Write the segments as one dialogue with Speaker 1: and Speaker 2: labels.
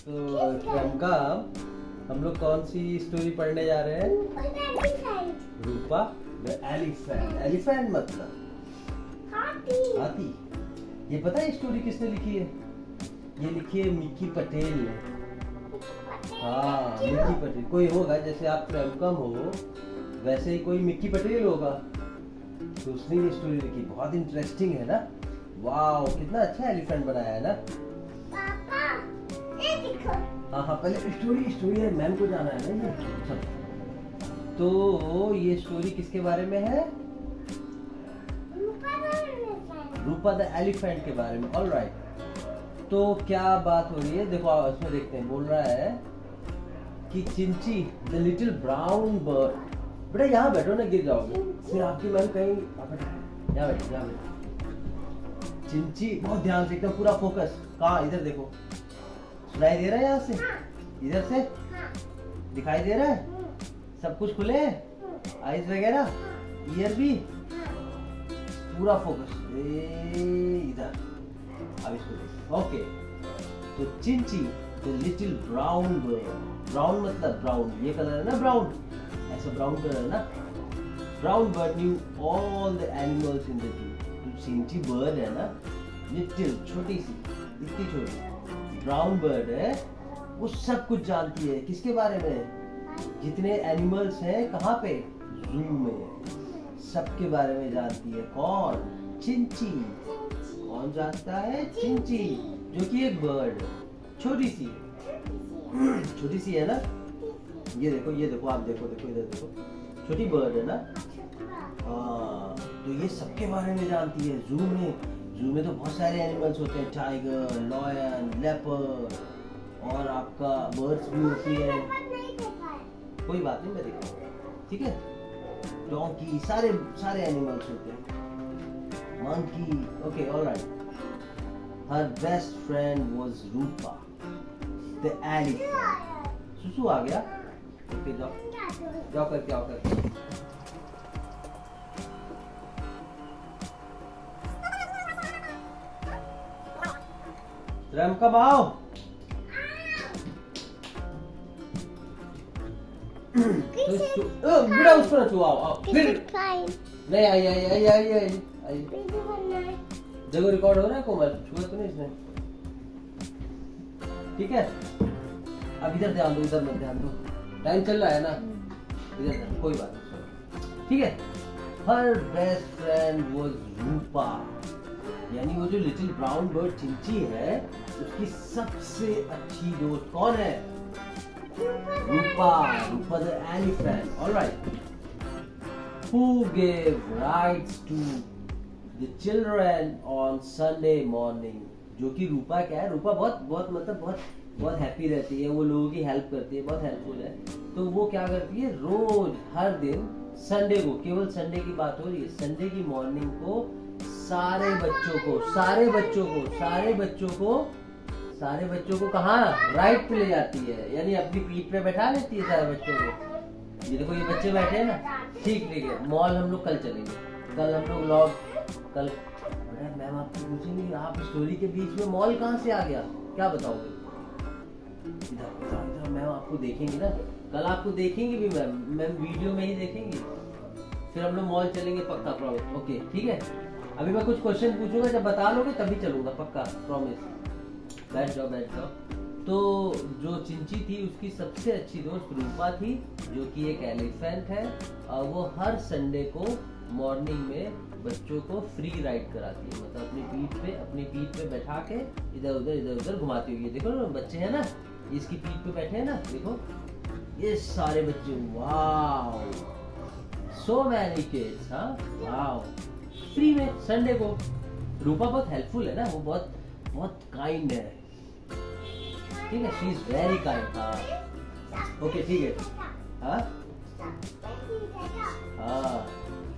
Speaker 1: तो प्रियंका, हम लोग कौन सी स्टोरी पढ़ने जा रहे हैं? रूपा द एलिफेंट। एलिफेंट मतलब हाथी। ये पता है स्टोरी किसने लिखी है? ये लिखी है मिकी पटेल ने। हाँ, मिकी पटेल। कोई होगा, जैसे आप प्रियंका हो वैसे ही कोई मिकी पटेल होगा, तो उसने ये स्टोरी लिखी। बहुत इंटरेस्टिंग है ना? वाओ, कितना अच्छा एलिफेंट बनाया है ना?
Speaker 2: पापा, ये देखो।
Speaker 1: हाँ, पहले स्टोरी है, मैम को जाना है ना ये सब। तो ये स्टोरी किसके बारे में है? रूपा द एलिफेंट के बारे में। ऑलराइट, तो क्या बात हो रही है? देखो इसमें देखते हैं। बोल रहा है कि चिंची द लिटिल ब्राउन बर्ड। बेटा यहाँ बैठो ना, गिर जाओगे फिर आपकी मैम कहीं। यहाँ बैठो। चिंची बहुत ध्यान से, एकदम पूरा फोकस। कहाँ? इधर देखो, सुनाई दे रहा है यहाँ से? इधर से दिखाई दे रहा है? सब कुछ खुले हैं, आईज वगैरह, ईयर भी, पूरा फोकस इधर। अब इसको देखो। ओके, तो Chinchi the little brown bird. Brown मतलब ब्राउन, ये कलर है ना ब्राउन, ऐसा ब्राउन कलर है ना। Brown bird knew all the animals in the zoo. तो चिंची बर्ड है ना, लिटिल, छोटी सी, इतनी छोटी ब्राउन बर्ड है, वो सब कुछ जानती है। किसके बारे में? जितने एनिमल्स हैं कहाँ पे? जू में, सबके बारे में जानती है। कौन? चिंची। कौन जानता है? चिंची, जो कि एक बर्ड छोटी सी है ना। ये देखो आप देखो इधर देखो, छोटी बर्ड है ना। हाँ, तो ये सबके बारे में जानती है। जू में तो बहुत सारे एनिमल्स होते हैं, टाइगर, लॉयन, लेपर्ड, और आपका बर्ड्स भी होती है। कोई बात नहीं, मैं देखूंगा, ठीक है। डोंकी, सारे एनिमल्स होते हैं। Monkey. Okay, alright. Her best friend was Rupa the elephant. सुसु आ गया? ओके, जाओ करके। रैम कब आओ? बेटा उसको ना छुआओ। आओ फिर नहीं। आई। देखो रिकॉर्ड हो रहा है कोमल, छुआ तो नहीं इसने, ठीक है। अब इधर ध्यान दो, इधर मत ध्यान दो, टाइम चल रहा है ना। इधर कोई बात नहीं, ठीक है। हर बेस्ट फ्रेंड वाज रूपा, यानी वो जो लिटिल ब्राउन बर्ड चिंची है, उसकी सबसे अच्छी दोस्त कौन है? Rupa the elephant. Alright. Who gave rides to the children on Sunday morning? जो कि रूपा क्या है? रूपा बहुत हैप्पी रहती है, वो लोगों की हेल्प करती है, बहुत हेल्पफुल है। तो वो क्या करती है? रोज, हर दिन संडे को, केवल संडे की बात हो रही है, संडे की मॉर्निंग को सारे बच्चों को कहाँ? राइड पे ले जाती है, यानी अपनी पीठ पे बैठा लेती है सारे बच्चों को। ये देखो, ये बच्चे बैठे हैं ना, ठीक है। मॉल हम लोग कल चलेंगे, कल हम लोग कल। मैम आपको पूछेंगे, आप स्टोरी के बीच में मॉल कहाँ से आ गया? क्या बताओगे? इधर मैम आपको देखेंगे ना, कल आपको देखेंगे भी मैम वीडियो में ही देखेंगे। फिर हम लोग मॉल चलेंगे, पक्का, प्रॉमिस। ओके, ठीक है। अभी मैं कुछ क्वेश्चन पूछूंगा, जब बता लोगे तभी चलूंगा, पक्का, प्रॉमिस। बैठ जाओ। तो जो चिंची थी, उसकी सबसे अच्छी दोस्त रूपा थी, जो कि एक एलिफेंट है, और वो हर संडे को मॉर्निंग में बच्चों को फ्री राइड कराती है। मतलब अपनी पीठ पे बैठा के इधर उधर घुमाती हुई। देखो ना, बच्चे हैं ना, इसकी पीठ पे बैठे हैं ना, देखो ये सारे बच्चे। Wow, so many kids. हाँ, वाओ, फ्री में संडे को। रूपा बहुत हेल्पफुल है ना, वो बहुत काइंड है, ठीक है। She is very kind. हाँ, ओके, ठीक है। हाँ,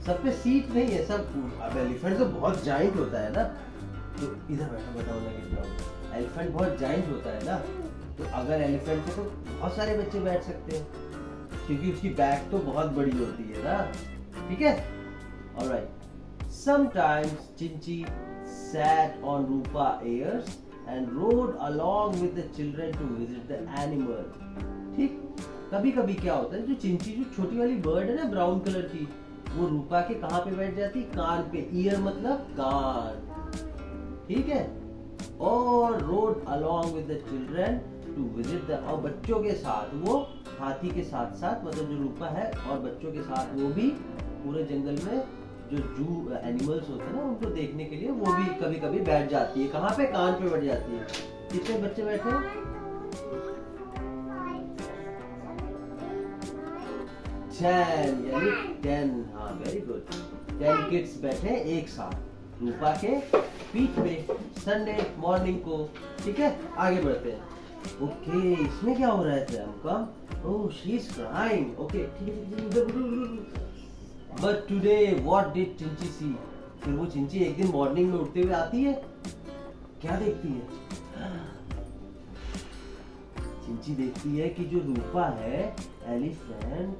Speaker 1: सब पे सीट नहीं है, सब। अब एलिफेंट तो बहुत जाइंट होता है ना, तो इधर बैठो ना, गिर जाओ। एलिफेंट बहुत जाइंट होता है ना, तो अगर एलिफेंट पे तो बहुत सारे बच्चे बैठ सकते हैं, क्योंकि उसकी बैक तो बहुत बड़ी होती है ना, ठीक है। Alright. Sometimes Chinchi sat on Rupa ears and rode along with the children to visit the animal. ठीक, कभी कभी क्या होता है, जो चिंची जो छोटी वाली बर्ड है ना ब्राउन कलर की, वो रूपा के कहाँ पे बैठ जाती, कान पे। ईयर मतलब कान, ठीक है। और road along with the children to visit the, और बच्चों के साथ वो हाथी के साथ साथ, मतलब जो रूपा है और बच्चों के साथ वो भी पूरे जंगल में जो जू एनिमल्स होते हैं ना उनको देखने के लिए वो भी कभी कभी बैठ जाती है। कहाँ पे, कान पे बैठ जाती है। कितने बच्चे बैठे हैं? 10, यानी 10, हाँ वेरी गुड। 10 किड्स बैठे एक साथ रूपा के पीठ पे संडे मॉर्निंग को, ठीक है। आगे बढ़ते हैं। ओके, इसमें क्या हो रहा है प्रियंका? ओह, शी इज क्राइंग। ओके, ठीक है। बट टुडे व्हाट डिड चिंची सी? फिर वो चिंची एक दिन मॉर्निंग में उठते हुए आती है, क्या देखती है? चिंची देखती है कि जो रूपा है एलिफेंट,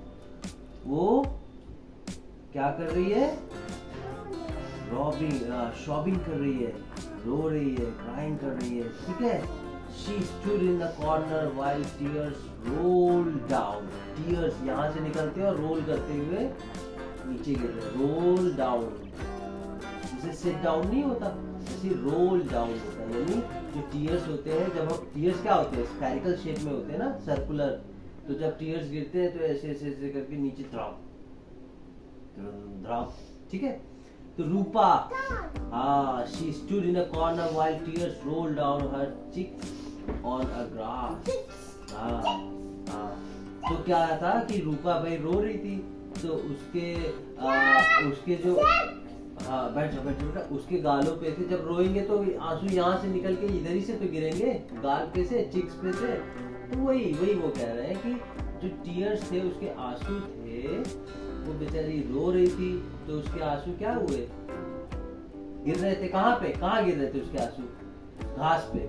Speaker 1: वो क्या कर रही है? शॉपिंग कर रही है, रो रही है, क्राइंग कर रही है, ठीक है। She stood in the corner while tears rolled down. Tears यहाँ से निकलते हैं और रोल करते हुए नीचे गिर रहे हैं। रोल डाउन, जैसे सिट डाउन नहीं होता, जैसे रोल डाउन होता है। यानी जो टीयर्स होते हैं, जब हम टीयर्स क्या होते हैं, स्फेरिकल शेप में होते हैं ना, सर्कुलर, तो जब टीयर्स गिरते हैं तो ऐसे ऐसे ऐसे करके नीचे ड्रॉप, ठीक है। तो रूपा, हाँ, she stood in a corner while tears rolled down her cheeks on a grass. हाँ, तो क्या था कि रूपा भाई रो रही थी, तो उसके जो, हाँ बैठ जा बेटा, उसके गालों पे से जब रोएंगे तो आंसू यहाँ से निकल के इधर ही से तो गिरेंगे, गाल पे से, चिक्स पे से। तो वही वो कह रहे हैं कि जो टीयर्स थे, उसके आंसू थे, वो बेचारी रो रही थी, तो उसके आंसू क्या हुए, गिर रहे थे। कहाँ पे, कहाँ गिर रहे थे उसके आंसू? घास पे।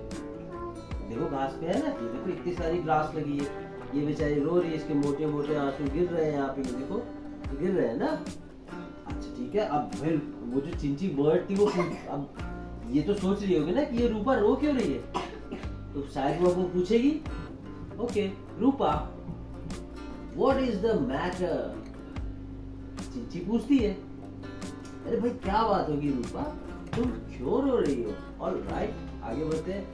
Speaker 1: देखो घास पे है ना, ये देखो इतनी सारी ग्रास लगी है, ये बेचारी रो रही है, इसके मोटे मोटे आंसू गिर रहे हैं यहाँ पे, ये देखो गिर रहे हैं ना। अच्छा ठीक है, अब फिर वो जो चिंची बर्ड थी वो अब ये तो सोच रही होगी ना कि ये रूपा रो क्यों रही है, तो शायद वो पूछेगी, okay Rupa what is the matter? Chinchi पूछती है, अरे भाई क्या बात होगी रूपा, तुम क्यों रो रही हो? ऑलराइट, आगे बढ़ते हैं।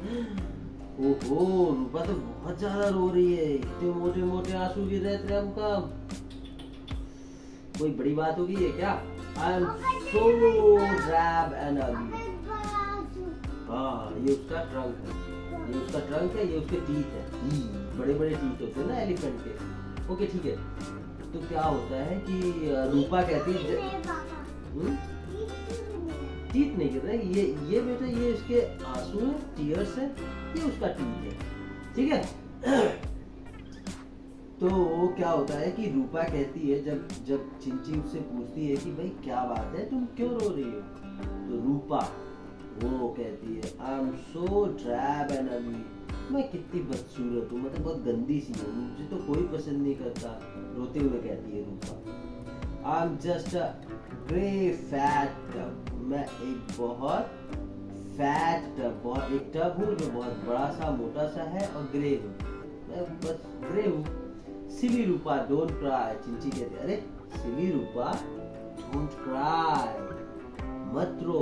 Speaker 1: ओहो, रूपा तो बहुत ज्यादा रो रही है, इतने मोटे मोटे आंसू गिर रहे थे हमका, कोई बड़ी बात होगी ये क्या? I am so drab and अगली। हाँ, ये उसका ट्रंक है, ये उसका ट्रंक है, ये उसके टीथ है, बड़े बड़े टीथ होते हैं ना एलिफेंट के। ओके ठीक है, तो क्या होता है कि रूपा कहती है, टीथ नहीं गिर रहे, ये बेटा, ये इसके आंसू है, टीयर्स है, ये उसका टीथ है, ठीक है। तो क्या होता है कि रूपा कहती है, जब चिंची उससे पूछती है कि भाई क्या बात है, तुम क्यों रो रही हो, तो रूपा वो कहती है, I am so drab and अगली, मैं कितनी बदसूरत हूँ, मतलब बहुत गंदी सी हूँ, मुझे तो कोई पसंद नहीं करता, रोते हुए कहती है Rupa. I am just a grey fat tub, मैं एक बहुत फैट टब, बहुत एक टब हूँ जो बहुत बड़ा सा मोटा सा है और ग्रे हूँ, मैं बस ग्रे हूँ। सिली रूपा डोंट क्राई, चिंची कहती है, अरे सिली रूपा डोंट क्राई, मत रो।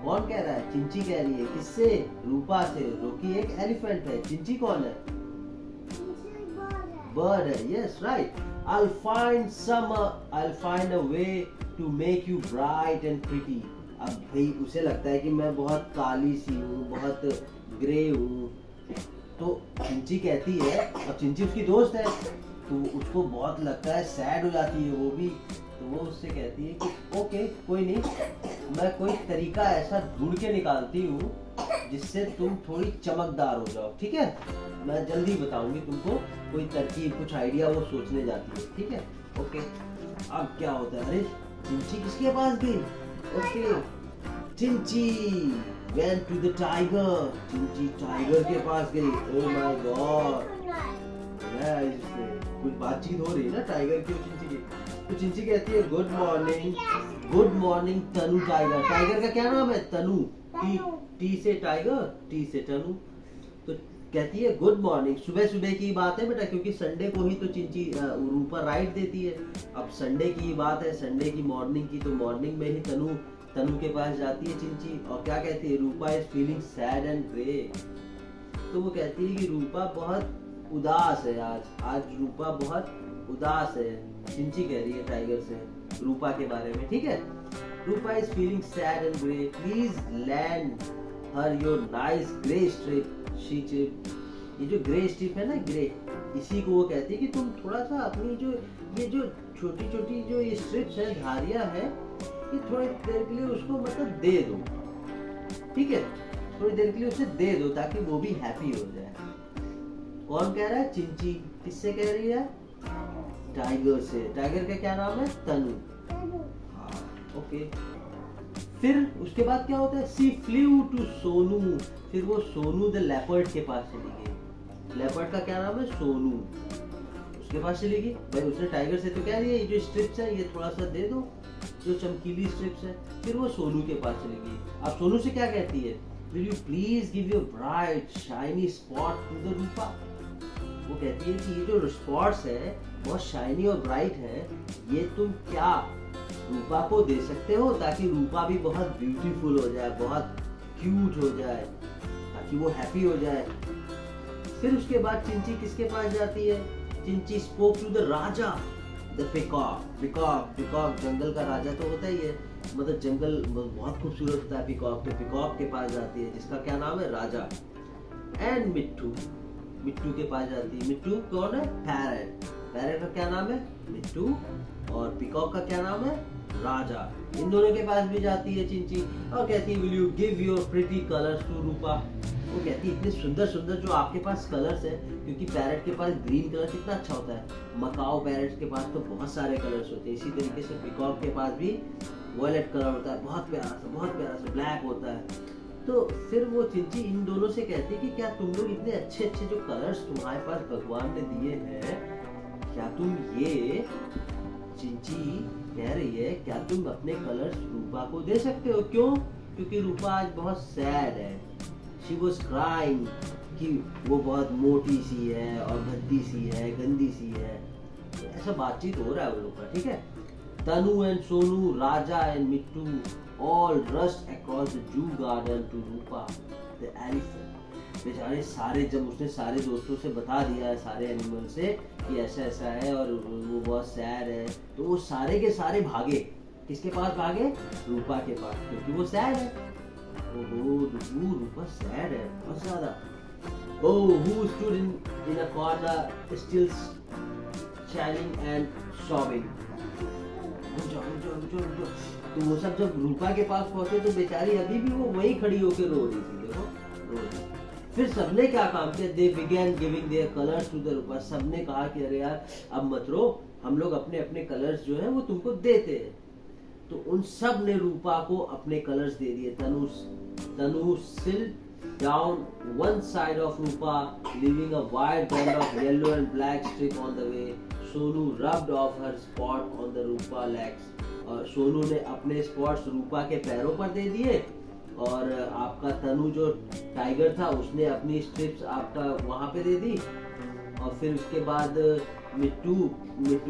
Speaker 1: कौन कह रहा है? चिंची कह रही है, किससे? रूपा से। रोकी एक एलिफेंट है, चिंची कौन है? बर्ड है, yes right. I'll find a way to make you bright and pretty. अब भाई उसे लगता है कि मैं बहुत काली सी हूँ, बहुत ग्रे हूँ, तो चिंची कहती है, अब चिंची उसकी दोस्त है, तो उसको बहुत लगता है, सैड हो जाती है वो भी, तो वो उससे कहती है कि ओके कोई नहीं, मैं कोई तरीका ऐसा ढूंढ के निकालती हूँ जिससे तुम थोड़ी चमकदार हो जाओ, ठीक है, मैं जल्दी बताऊंगी तुमको, कोई तरकीब, कुछ आइडिया वो सोचने जाती है, ठीक है, ओके। अब क्या होता है, अरे चिंची किसके पास गई? Okay, Chinchi went to the tiger, Chinchi tiger के पास गई। ओह माय गॉड, कुछ बातचीत हो रही है ना टाइगर की और चिंची की। तो चिंची कहती है, गुड मॉर्निंग तनु टाइगर। टाइगर का क्या नाम है? तनु। टी से टाइगर, टी से तनु। तो कहती है गुड मॉर्निंग। सुबह सुबह की बात है बेटा, क्योंकि संडे को ही तो चिंची रूपा राइट देती है। अब संडे की बात है, संडे की मॉर्निंग की, तो मॉर्निंग में ही तनु के पास जाती है चिंची और क्या कहती है, Rupa is feeling sad and grey. तो वो कहती है कि रूपा बहुत उदास है आज रूपा बहुत उदास है। चिंची कह रही है टाइगर से रूपा के बारे में, ठीक है। Rupa is feeling sad and grey, please lend her your nice grey stripe she cheep. ये जो ग्रे स्ट्रिप है ना, ग्रे, इसी को वो कहती है कि तुम थोड़ा सा अपनी ये जो छोटी छोटी जो ये स्ट्रिप्स है, धारियां है, ये थोड़ी देर के लिए उसको मतलब दे दो, ठीक है। थोड़ी देर के लिए उसे दे दो ताकि वो भी हैप्पी हो जाए। कौन कह रहा है? चिंची। किससे कह रही है? टाइगर से। टाइगर का क्या नाम है? तनु। हाँ, ओके। फिर उसके बाद क्या होता है? सी फ्लू टू सोनू। फिर वो सोनू द लेपर्ड के पास चली गई। लेपर्ड का क्या नाम है? सोनू। उसके पास चली गई। भाई उसने टाइगर से तो कह दिया ये जो स्ट्रिप्स है ये थोड़ा सा दे दो, जो चमकीली स्ट्रिप्स है। फिर वो सोनू के पास चली गई। अब सोनू से क्या कहती है? Will you please give your bright shiny spot to the रूपा? वो कहती है कि ये जो स्पॉट्स है बहुत शाइनी और ब्राइट है, ये तुम क्या रूपा को दे सकते हो ताकि रूपा भी बहुत ब्यूटीफुल हो जाए, बहुत क्यूट हो जाए, ताकि वो हैप्पी हो जाए। फिर उसके बाद चिंची किसके पास जाती है? Chinchi spoke to the Raja, the peacock. Peacock जंगल का राजा तो होता ही है, मतलब जंगल बहुत खूबसूरत होता है पिकॉक। तो पिकॉक के पास जाती है जिसका क्या नाम है? राजा। एंड मिट्टू के पास जाती है। मिट्टू कौन है? पैरट। पैरट का क्या नाम है? मिट्टू। और पिकॉक का क्या नाम है? राजा। इन दोनों के पास भी जाती है चिंची और कहती है will you give your pretty colours to Rupa. वो कहती है इतने सुंदर सुंदर जो आपके पास कलर्स है, क्योंकि पैरट के पास ग्रीन कलर कितना अच्छा होता है, मकाओ पैरट के पास तो बहुत सारे कलर्स होते हैं। इसी तरीके से पिकॉक के पास भी वॉयलेट कलर होता है, बहुत प्यारा सा ब्लैक होता है। तो फिर वो चिंची इन दोनों से कहती है कि क्या तुम लोग इतने अच्छे अच्छे जो कलर्स तुम्हारे पास भगवान ने दिए हैं, क्या तुम ये, चिंची कह रही है क्या तुम अपने कलर्स रूपा को दे सकते हो? क्यों? क्योंकि रूपा आज बहुत सैड है। शी वॉज क्राइंग कि वो बहुत मोटी सी है और भद्दी सी है, गंदी सी है। तो ऐसा बातचीत हो रहा है उन लोग का, ठीक है। Tanu and Sonu, Raja and Mittu all rushed across the zoo garden to Rupa the elephant। बेचारे सारे, जब उसने सारे दोस्तों से बता दिया है, सारे एनिमल से कि ऐसा ऐसा है और वो बहुत सैड है, तो वो सारे के सारे भागे। किसके पास भागे? रूपा के पास, क्योंकि वो सैड है। ओहो रूपा सैड है बहुत ज्यादा। Oh, who stood in a corner still shining and sobbing। तो वो सब जब रूपा के पास पहुंचे तो बेचारी अभी भी वो वहीं खड़ी होकर रो रही थी। देखो रो रही। फिर सबने क्या काम किया? They began giving their colors to the रूपा। सबने कहा कि अरे यार अब मत रो, हम लोग अपने अपने कलर्स जो है वो तुमको देते हैं। तो उन सब ने रूपा को अपने कलर्स दे दिए। तनु sit down one side of Rupa, leaving a wide band of yellow and black strip on the way. Sonu rubbed off her spot on the Rupa legs। और सोनू ने अपने स्पॉट्स रूपा के पैरों पर दे दिए और आपका तनु जो टाइगर था उसने अपनी स्ट्रिप्स आपका वहां पे दे दी। और फिर उसके बाद मिट्टू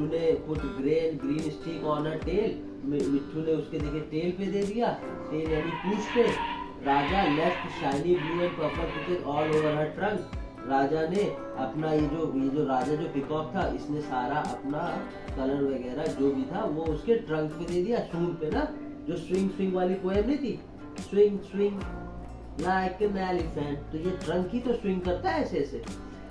Speaker 1: ने put green stick on her tail. Mittu ने उसके देखे टेल पे दे दिया, टेल यानी पूंछ पे। Raja left shiny blue and purple picture all over her trunk. Raja ने अपना ये जो राजा जो पिकॉक था, इसने सारा अपना कलर वगैरह जो भी था वो उसके ट्रंक पे दे दिया, सूंड पे ना, जो स्विंग वाली पोएम नहीं थी, स्विंग लाइक एन एलिफेंट। तो ये ट्रंक ही तो स्विंग करता है ऐसे ऐसे,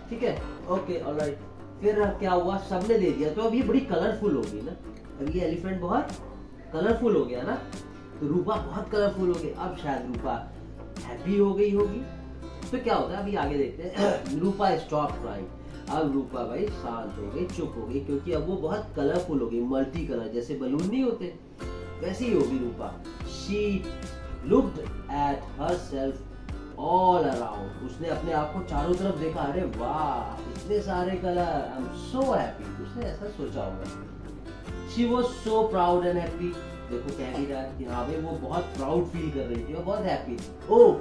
Speaker 1: ठीक है। Okay alright. फिर क्या हुआ? सबने दे दिया तो अब ये बड़ी कलरफुल हो गई ना। अब ये एलिफेंट बहुत कलरफुल हो गया ना, तो रूपा बहुत कलरफुल हो गई। अब शायद रूपा हैप्पी हो गई होगी। तो क्या होता है अभी आगे देखते हैं। रूपा स्टॉप क्राइंग। अब रूपा भाई शांत हो गई, चुप हो गई, क्योंकि अब वो बहुत कलरफुल हो गई, मल्टी कलर, जैसे बलून नहीं होते वैसी ही होगी Rupa. She looked at herself all around. उसने अपने आप को चारों तरफ देखा, अरे वाह इतने सारे colour, I am so happy. उसने ऐसा सोचा होगा। She was so proud and happy. देखो कह भी रहा है कि हाँ भाई वो बहुत प्राउड फील कर रही थी और बहुत हैप्पी थी। Oh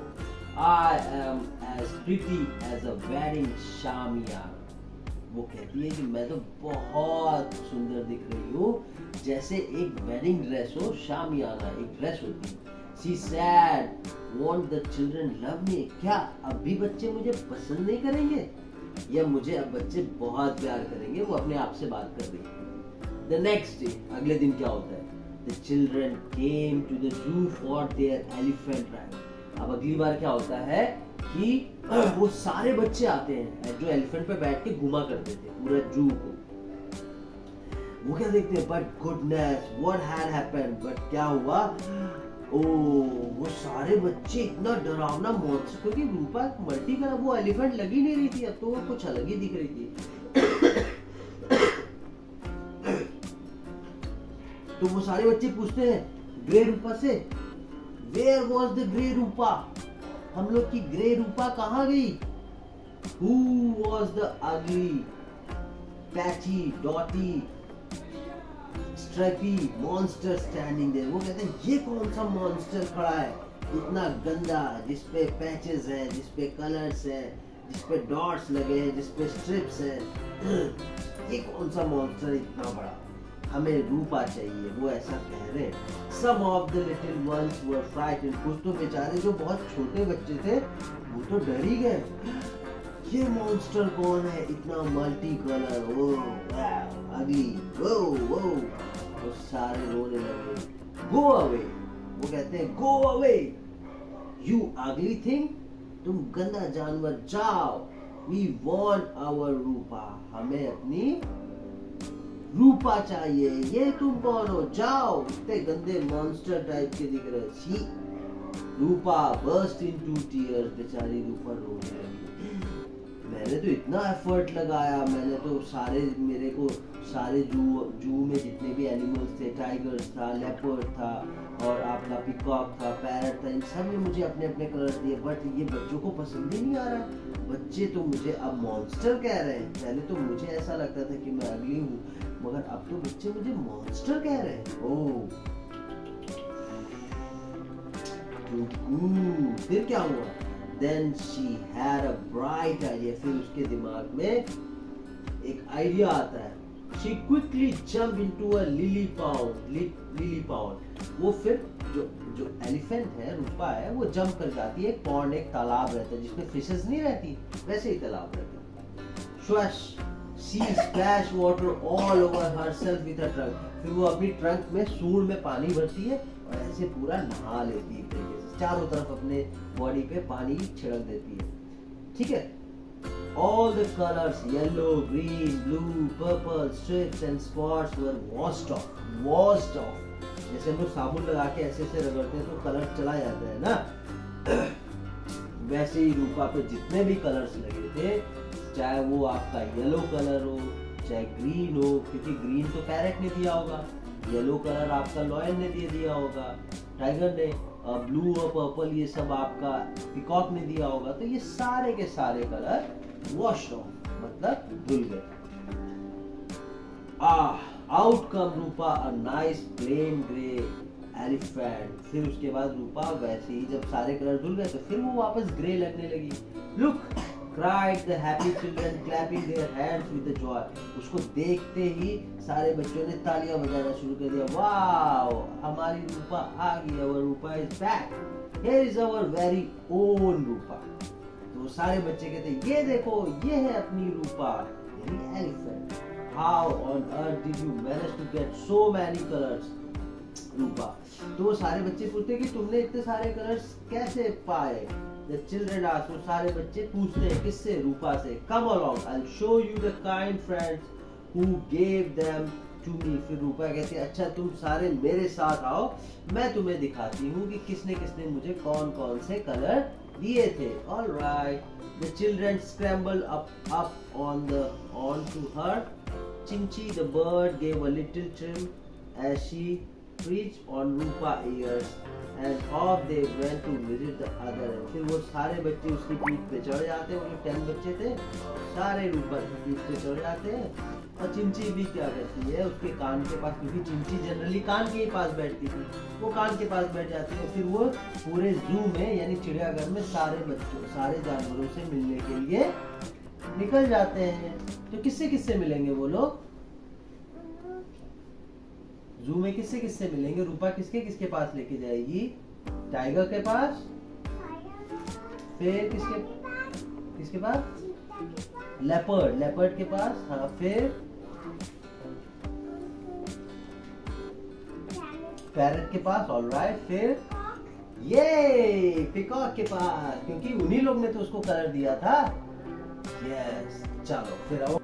Speaker 1: I am as pretty as a wedding shamiana. वो कहती है कि मैं तो बहुत सुंदर दिख रही हूँ जैसे एक वेडिंग ड्रेस हो, शामियाना एक ड्रेस होती है। She said, won't the children love me? क्या अब भी बच्चे मुझे पसंद नहीं करेंगे या मुझे अब बच्चे बहुत प्यार करेंगे? वो अपने आप से बात कर रही है। The next day, अगले दिन क्या होता है? The children came to the zoo for their elephant ride. अब अगली बार क्या होता है कि वो सारे बच्चे आते हैं जो एलिफेंट पे बैठ के घुमा करते थे पूरा जू को। वो क्या देखते हैं, but goodness what had happened, but क्या हुआ, ओ वो सारे बच्चे इतना डरावना मॉन्स्टर, क्योंकि रूपा मल्टी कलर वो एलिफेंट लगी नहीं रही थी, अब तो वो कुछ अलग ही दिख रही थी। तो वो सारे बच्चे पूछते हैं ग्रे रूपा से, where was the grey Rupa, हम लोग की ग्रे रूपा कहाँ गई? Who was the ugly patchy dotty stripy monster standing there? वो कहते हैं ये कौन सा मॉन्स्टर खड़ा है इतना गंदा, जिसपे पैचेस है, जिसपे कलर्स है, जिसपे डॉट्स लगे हैं, जिसपे स्ट्रिप्स है, ये कौन सा मॉन्स्टर इतना बड़ा, हमें रूपा चाहिए। वो ऐसा कह रहे हैं। Some of the little ones were frightened, कुछ तो बेचारे जो बहुत छोटे बच्चे थे वो तो डर ही गए, ये मॉन्स्टर कौन है इतना मल्टी कलर, ओ अगली, वो वो सारे रोने लगे, गो अवे। वो कहते हैं गो अवे यू अगली थिंग, तुम गंदा जानवर, जाओ, वी वांट आवर रूपा, हमें अपनी रूपा चाहिए, ये तुम कौन हो, जाओ, इतने गंदे मॉन्स्टर टाइप के दिख रहे। सी रूपा बर्स्ट इनटू टीयर्स, बेचारी रूपा रोने लगी। मैंने तो इतना एफर्ट लगाया, मैंने तो मेरे को सारे जू में जितने भी एनिमल्स थे, टाइगर्स था, लेपर्ड था और आपका पिकॉक था, पैरट था, इन सब ने मुझे अपने अपने कलर्स दिए, बट ये बच्चों को पसंद ही नहीं आ रहा। बच्चे तो मुझे अब मॉन्स्टर कह रहे हैं, पहले तो मुझे ऐसा लगता था कि मैं अगली हूँ, मगर अब तो बच्चे मुझे मॉन्स्टर कह रहे हैं। ओह फिर क्या हुआ? Then she had a bright idea, फिर उसके दिमाग में एक आइडिया आता है। She quickly jumped into a lily pond. वो फिर जो एलिफेंट है, रूपा है, वो जंप कर जाती है, एक पॉन्ड, एक तालाब रहता है जिसमें फिशेस नहीं रहती, वैसे ही तालाब रहता है। Swash, she splashed water all over herself with her trunk. फिर वो अपनी ट्रंक में, सूंड में पानी भरती है और ऐसे पूरा नहा लेती है, तरीके से चारों तरफ अपने बॉडी पे पानी छिड़क देती है। ठीक है, all the colors yellow, green, blue, purple, strips and spots were washed off. जैसे हम लोग साबुन लगा के ऐसे ऐसे रगड़ते हैं तो कलर चला जाता है ना, वैसे ही रूपा पे जितने भी कलर्स लगे थे, चाहे वो आपका येलो कलर हो, चाहे ग्रीन हो, क्योंकि ग्रीन तो पैरेट ने दिया होगा, येलो कलर आपका लॉयन ने दिया होगा, टाइगर ने, ब्लू और पर्पल ये सब आपका पिकॉक ने दिया होगा, तो ये सारे के सारे कलर वॉश ऑफ, मतलब धुल गए। Out come Rupa a nice plain grey elephant. फिर उसके बाद रूपा वैसे ही जब सारे कलर धुल गए तो फिर वो वापस ग्रे लगने लगी। Look cried the happy children clapping their hands with the joy. उसको देखते ही सारे बच्चों ने तालियां बजाना शुरू कर दिया। वाओ, हमारी रूपा आ गई, our Rupa is back. Here is our very own रूपा। तो सारे बच्चे कहते ये देखो, ये है अपनी रूपा, यानी elephant. How on earth did you manage to get so many colors? रूपा। तो वो सारे बच्चे पूछते कि तुमने इतने सारे कलर्स कैसे पाए? The children ask, वो सारे बच्चे पूछते हैं किससे? रूपा से। Come along, I'll show you the kind friends who gave them to me. फिर रूपा कहती है अच्छा तुम सारे मेरे साथ आओ, मैं तुम्हें दिखाती हूँ कि किसने किसने मुझे कौन कौन से कलर दिए थे। All right, the children scrambled up onto her. Chinchi the bird gave a little trim as she reached on Rupa ears and off they went to visit the other. फिर वो सारे बच्चे उसकी पीठ पे चढ़ जाते हैं, वो जो 10 बच्चे थे सारे रूपा की पीठ पे चढ़ जाते हैं। और चिंची भी क्या करती है, उसके कान के पास, क्योंकि चिंची जनरली कान के ही पास बैठती थी, वो कान के पास बैठ जाती है। फिर वो पूरे जू में यानी चिड़ियाघर में सारे बच्चों, सारे जानवरों से मिलने के लिए निकल जाते हैं। तो किससे किससे मिलेंगे वो लोग? जू में किससे किससे मिलेंगे? रूपा किसके किसके पास लेके जाएगी? टाइगर के पास, फिर किसके पास? लेपर्ड के पास, हाँ, फिर पैरट के पास, ऑलराइट, फिर ये पिकॉक के पास, क्योंकि उन्हीं लोग ने तो उसको कलर दिया था। यस, चलो फिर आओ।